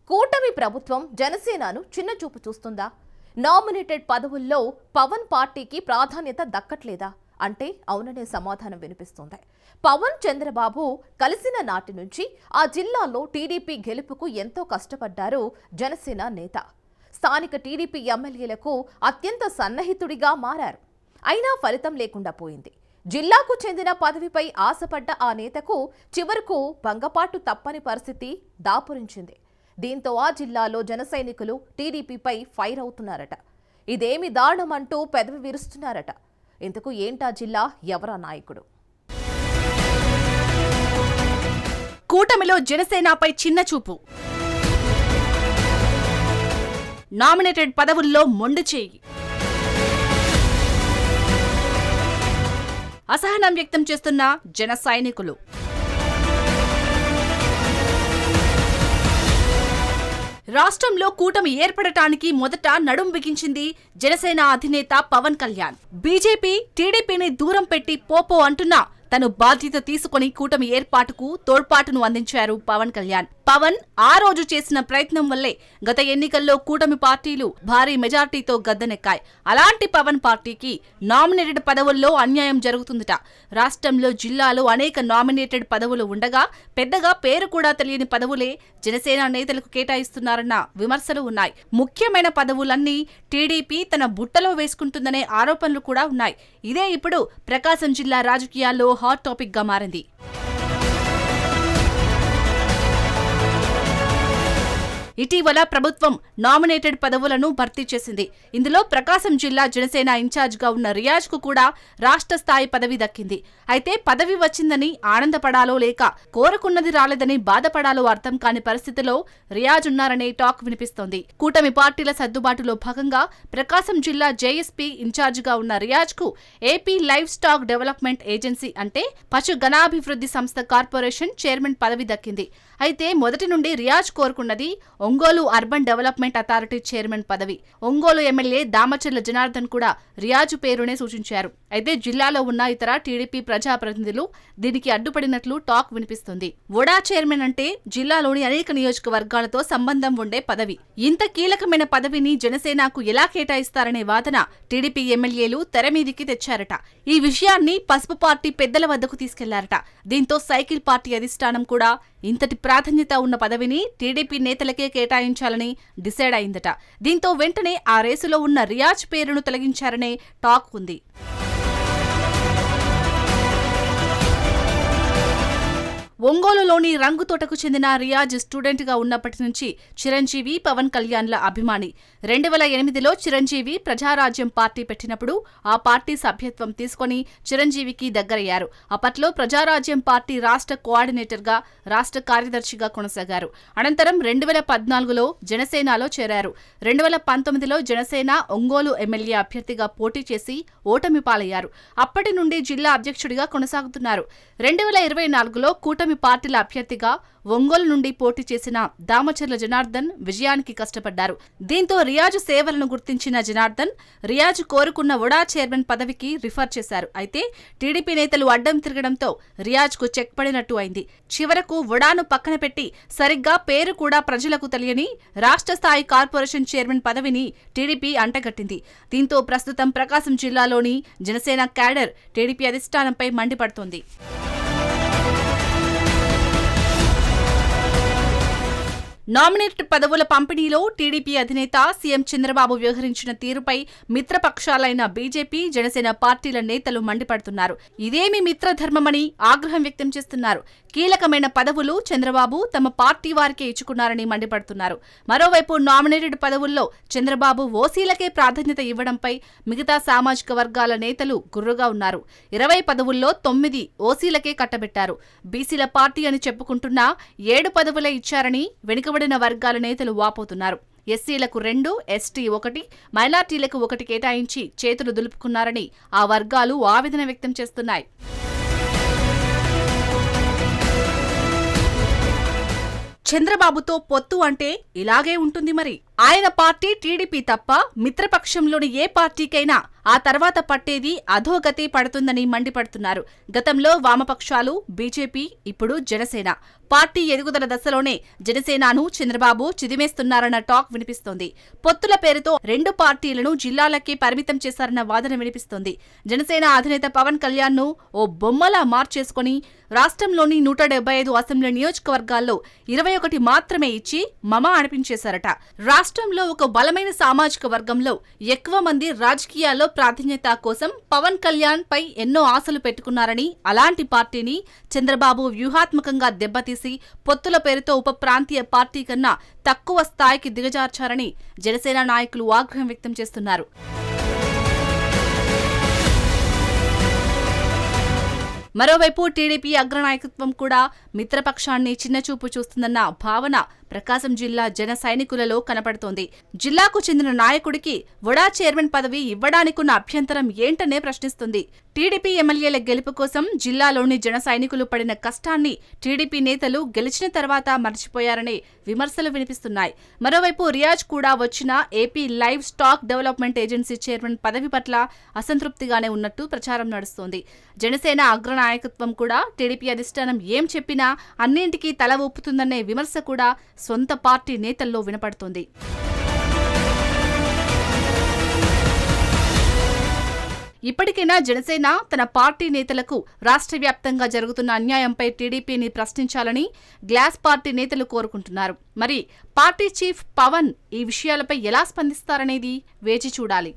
కూటమి ప్రభుత్వం జనసేనను చిన్నచూపు చూస్తుందా? నామినేటెడ్ పదవుల్లో పవన్ పార్టీకి ప్రాధాన్యత దక్కట్లేదా అంటే అవుననే సమాధానం వినిపిస్తుంది. పవన్ చంద్రబాబు కలిసిన నాటి నుంచి ఆ జిల్లాలో టీడీపీ గెలుపుకు ఎంతో కష్టపడ్డారు జనసేన నేత. స్థానిక టీడీపీ ఎమ్మెల్యేలకు అత్యంత సన్నిహితుడిగా మారారు. అయినా ఫలితం లేకుండా పోయింది. జిల్లాకు చెందిన పదవిపై ఆశపడ్డ ఆ నేతకు చివరకు భంగపాటు తప్పని పరిస్థితి దాపురించింది. దీంతో ఆ జిల్లాలో జన సైనికులు టీడీపీపై ఫైర్ అవుతున్నారట. ఇదేమి దారుణమంటూ పెదవి విరుస్తున్నారట. ఇంతకు ఏంటా జిల్లా, ఎవరా నాయకుడు? కూటమిలో జనసేనపై చిన్న చూపు, నామినేటెడ్ పదవుల్లో మొండి చేయి, అసహనం వ్యక్తం చేస్తున్న జన సైనికులు. రాష్ట్రంలో కూటమి ఏర్పడటానికి మొదట నడుం బిగించింది జనసేన అధినేత పవన్ కళ్యాణ్. బీజేపీ టీడీపీని దూరం పెట్టి పోపో అంటున్నా తను బాధ్యత తీసుకుని కూటమి ఏర్పాటుకు తోడ్పాటును అందించారు పవన్ కళ్యాణ్. పవన్ ఆ రోజు చేసిన ప్రయత్నం వల్లే గత ఎన్నికల్లో కూటమి పార్టీలు భారీ మెజార్టీతో గద్దెనెక్కాయి. అలాంటి పవన్ పార్టీకి నామినేటెడ్ పదవుల్లో అన్యాయం జరుగుతుందట. రాష్ట్రంలో జిల్లాలో అనేక నామినేటెడ్ పదవులు ఉండగా పెద్దగా పేరు కూడా తెలియని పదవులే జనసేన నేతలకు కేటాయిస్తున్నారన్న విమర్శలు ఉన్నాయి. ముఖ్యమైన పదవులన్నీ టీడీపీ తన బుట్టలో వేసుకుంటుందనే ఆరోపణలు కూడా ఉన్నాయి. ఇదే ఇప్పుడు ప్రకాశం జిల్లా రాజకీయాల్లో హాట్ టాపిక్ గా మారింది. ఇటీవల ప్రభుత్వం నామినేటెడ్ పదవులను భర్తీ చేసింది. ఇందులో ప్రకాశం జిల్లా జనసేన ఇన్ఛార్జిగా ఉన్న రియాజ్ కు కూడా రాష్ట్ర స్థాయి పదవి దక్కింది. అయితే పదవి వచ్చిందని ఆనందపడాలో లేక కోరుకున్నది రాలేదని బాధపడాలో అర్థం కాని పరిస్థితిలో రియాజ్ ఉన్నారనే టాక్ వినిపిస్తోంది. కూటమి పార్టీల సర్దుబాటులో భాగంగా ప్రకాశం జిల్లా జేఎస్పీ ఇన్ఛార్జిగా ఉన్న రియాజ్ కు AP live stack development agency అంటే పశు గణాభివృద్ధి సంస్థ కార్పొరేషన్ చైర్మన్ పదవి దక్కింది. అయితే మొదటి నుండి రియాజ్ కోరుకున్నది Ongole urban development authority chairman పదవి. ఒంగోలు ఎమ్మెల్యే దామచర్ల జనార్దన్ కూడా రియాజ్ పేరునే సూచించారు. అయితే జిల్లాలో ఉన్న ఇతర టీడీపీ ప్రజాప్రతినిధులు దీనికి అడ్డుపడినట్లు టాక్ వినిపిస్తుంది. వడా చైర్మన్ అంటే జిల్లాలోని అనేక నియోజకవర్గాలతో సంబంధం ఉండే పదవి. ఇంత కీలకమైన పదవిని జనసేనకు ఎలా కేటాయిస్తారనే వాదన టీడీపీ ఎమ్మెల్యేలు తెరమీదికి తెచ్చారట. ఈ విషయాన్ని పసుపు పార్టీ పెద్దల వద్దకు తీసుకెళ్లారట. దీంతో సైకిల్ పార్టీ అధిష్టానం కూడా ఇంతటి ప్రాధాన్యత ఉన్న పదవిని టీడీపీ నేతలకే కేటాయించాలని డిసైడ్ అయిందట. దీంతో వెంటనే ఆ రేసులో ఉన్న రియాజ్ పేరును తొలగించారనే టాక్ ఉంది. ఒంగోలులోని రంగుతోటకు చెందిన రియాజ్ స్టూడెంట్ గా ఉన్నప్పటి నుంచి చిరంజీవి, పవన్ కళ్యాణ్ల అభిమాని. 2008లో చిరంజీవి ప్రజారాజ్యం పార్టీ పెట్టినప్పుడు ఆ పార్టీ సభ్యత్వం తీసుకుని చిరంజీవికి దగ్గరయ్యారు. అప్పట్లో ప్రజారాజ్యం పార్టీ రాష్ట్ర కోఆర్డినేటర్గా, రాష్ట్ర కార్యదర్శిగా కొనసాగారు. అనంతరం 2014లో జనసేనలో చేరారు. 2019లో జనసేన ఒంగోలు ఎమ్మెల్యే అభ్యర్థిగా పోటీ చేసి ఓటమి పాలయ్యారు. అప్పటి నుండి జిల్లా అధ్యక్షుడిగా కొనసాగుతున్నారు. 2024లో కూటమి పార్టీల అభ్యర్థిగా ఒంగోలు నుండి పోటీ చేసిన దామచర్ల జనార్దన్ విజయానికి కష్టపడ్డారు. దీంతో రియాజ్ సేవలను గుర్తించిన జనార్దన్ రియాజ్ కోరుకున్న వడా చైర్మన్ పదవికి రిఫర్ చేశారు. అయితే టీడీపీ నేతలు అడ్డం తిరగడంతో రియాజ్ కు చెక్ పడినట్టు అయింది. చివరకు వడాను పక్కన పెట్టి సరిగ్గా పేరు కూడా ప్రజలకు తెలియని రాష్ట్ర స్థాయి కార్పొరేషన్ చైర్మన్ పదవిని టీడీపీ అంటగట్టింది. దీంతో ప్రస్తుతం ప్రకాశం జిల్లాలోని జనసేన క్యాడర్ టీడీపీ అధిష్టానంపై మండిపడుతోంది. నామినేటెడ్ పదవుల పంపిణీలో టీడీపీ అధినేత సీఎం చంద్రబాబు వ్యవహరించిన తీరుపై మిత్రపక్షాలైన బీజేపీ, జనసేన పార్టీల నేతలు మండిపడుతున్నారు. ఇదేమి మిత్రధర్మమని ఆగ్రహం వ్యక్తం చేస్తున్నారు. కీలకమైన పదవులు చంద్రబాబు తమ పార్టీ వారికే ఇచ్చుకున్నారని మండిపడుతున్నారు. మరోవైపు నామినేటెడ్ పదవుల్లో చంద్రబాబు ఓసీలకే ప్రాధాన్యత ఇవ్వడంపై మిగతా సామాజిక వర్గాల నేతలు గుర్రుగా ఉన్నారు. 20 పదవుల్లో 9 ఓసీలకే కట్టబెట్టారు. బీసీల పార్టీ అని చెప్పుకుంటున్నా 7 పదవులే ఇచ్చారని వెనుకబడిన వర్గాల నేతలు వాపోతున్నారు. ఎస్సీలకు 2, ఎస్టీ 1, మైనార్టీలకు 1 కేటాయించి చేతులు దులుపుకున్నారని ఆ వర్గాలు ఆవేదన వ్యక్తం చేస్తున్నాయి. చంద్రబాబుతో పొత్తు అంటే ఇలాగే ఉంటుంది మరి. ఆయన పార్టీ టీడీపీ తప్ప మిత్రపక్షంలోని ఏ పార్టీకైనా ఆ తర్వాత పట్టేది అధోగతి పడుతుందని మండిపడుతున్నారు. గతంలో వామపక్షాలు, బీజేపీ, ఇప్పుడు జనసేన. పార్టీ ఎదుగుదల దశలోనే జనసేనను చంద్రబాబు చిదిమేస్తున్నారన్న టాక్ వినిపిస్తోంది. పొత్తుల పేరుతో రెండు పార్టీలను జిల్లాలకే పరిమితం చేశారన్న వాదన వినిపిస్తోంది. జనసేన అధినేత పవన్ కళ్యాణ్ ను ఓ బొమ్మలా మార్చేసుకుని రాష్ట్రంలోని 175 అసెంబ్లీ నియోజకవర్గాల్లో 21 మాత్రమే ఇచ్చి మమ అనిపించేశారట. రాష్ట్రంలో ఒక బలమైన సామాజిక వర్గంలో ఎక్కువ మంది రాజకీయాల్లో ప్రాధాన్యత కోసం పవన్ కళ్యాణ్ పై ఎన్నో ఆశలు పెట్టుకున్నారని, అలాంటి పార్టీని చంద్రబాబు వ్యూహాత్మకంగా దెబ్బతీసి పొత్తుల పేరుతో ఉప ప్రాంతీయ పార్టీ కన్నా తక్కువ స్థాయికి దిగజార్చారని జనసేన నాయకులు ఆగ్రహం వ్యక్తం చేస్తున్నారు. మరోవైపు టీడీపీ అగ్రనాయకత్వం కూడా మిత్రపక్షాన్ని చిన్నచూపు చూస్తుందన్న భావన ప్రకాశం జిల్లా జన సైనికులలో కనపడుతోంది. జిల్లాకు చెందిన నాయకుడికి వడా చైర్మన్ పదవి ఇవ్వడానికున్న అభ్యంతరం ఏంటనే ప్రశ్నిస్తుంది. టీడీపీ ఎమ్మెల్యేల గెలుపు కోసం జిల్లాలోని జన సైనికులు పడిన కష్టాన్ని టీడీపీ నేతలు గెలిచిన తర్వాత మర్చిపోయారనే విమర్శలు వినిపిస్తున్నాయి. మరోవైపు రియాజ్ కూడా వచ్చిన AP live stack development agency chairman పదవి పట్ల అసంతృప్తిగానే ఉన్నట్టు ప్రచారం నడుస్తోంది. జనసేన అగ్రనాయకత్వం కూడా టీడీపీ అధిష్టానం ఏం చెప్పినా అన్నింటికీ తల ఊపుతుందనే విమర్శ కూడా సొంత పార్టీ నేతల్లో వినపడుతోంది. ఇప్పటికైనా జనసేన తన పార్టీ నేతలకు రాష్ట్ర వ్యాప్తంగా జరుగుతున్న అన్యాయంపై టీడీపీని ప్రశ్నించాలని గ్లాస్ పార్టీ నేతలు కోరుకుంటున్నారు. మరి పార్టీ చీఫ్ పవన్ ఈ విషయాలపై ఎలా స్పందిస్తారనేది వేచి చూడాలి.